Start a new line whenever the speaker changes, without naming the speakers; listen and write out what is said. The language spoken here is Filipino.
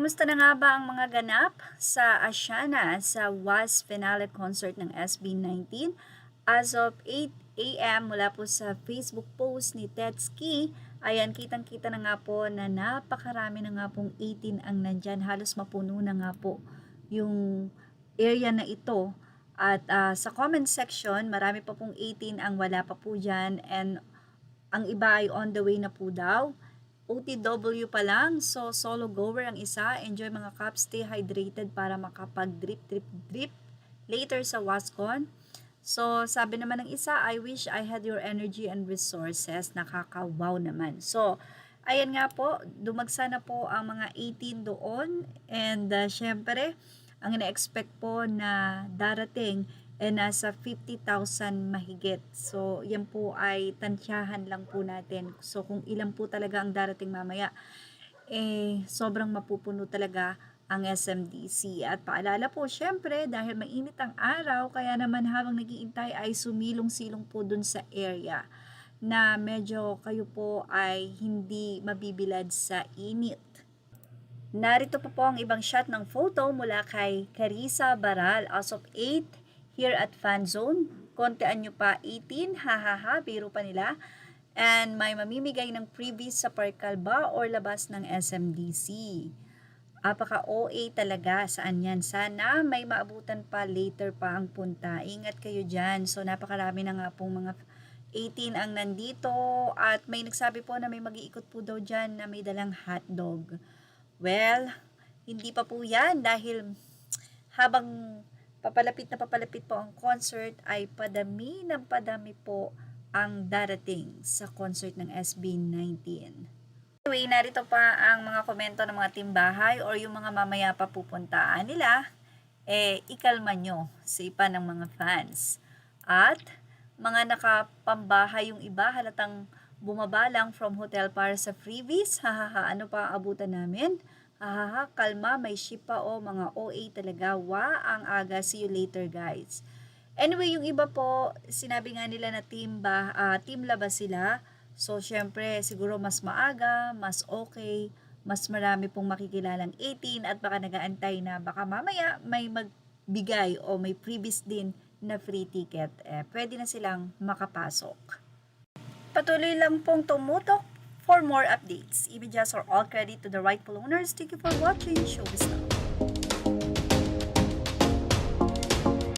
kamusta na nga ba ang mga ganap sa Asiana sa WAS finale concert ng SB19? As of 8 a.m. mula po sa Facebook post ni Tetski, ayan, kitang-kita na nga po na napakarami na nga pong 18 ang nandyan. Halos mapuno na nga po yung area na ito. At sa comment section, marami pa pong 18 ang wala pa po dyan, and ang iba ay on the way na po daw. OTW pa lang, so solo goer ang isa. Enjoy mga caps, stay hydrated para makapag-drip later sa Wascon. So sabi naman ng isa, I wish I had your energy and resources. Nakaka-wow naman. So ayan nga po, dumagsa na po ang mga 18 doon, and syempre ang ina-expect po na darating nasa 50,000 mahigit. So, yan po ay tansyahan lang po natin. So, kung ilan po talaga ang darating mamaya, sobrang mapupuno talaga ang SMDC. At paalala po, syempre, dahil mainit ang araw, kaya naman habang nag-iintay ay sumilong-silong po dun sa area na medyo kayo po ay hindi mabibilad sa init. Narito po ang ibang shot ng photo mula kay Carissa Baral as of 8 here at Fan Zone. Kontean nyo pa 18, hahaha, biro pa nila. And may mamimigay ng freebies sa Parkalba or labas ng SMDC. Apaka-OA talaga, saan yan? Sana may maabutan pa later pa ang punta. Ingat kayo dyan. So napakarami na nga pong mga 18 ang nandito. At may nagsabi po na may mag-iikot po daw dyan na may dalang hotdog. Well, hindi pa po yan dahil habang papalapit po ang concert ay padami ng padami po ang darating sa concert ng SB19. Anyway, narito pa ang mga komento ng mga timbahay or yung mga mamaya pa pupuntaan nila, ikalma nyo sa ipa ng mga fans. At mga nakapambahay yung iba, halatang bumabalang from hotel para sa freebies, hahaha, ano pa ang abutan namin? Hahaha, kalma, may ship pa o mga OA talaga. Ang aga. See you later, guys. Anyway, yung iba po, sinabi nga nila na team labas sila. So, syempre, siguro mas maaga, mas okay, mas marami pong makikilalang 18 at baka nagaantay na baka mamaya may magbigay o may freebies din na free ticket. Pwede na silang makapasok. Patuloy lang pong tumutok for more updates. Images are all credit to the rightful owners. Thank you for watching. Show us now.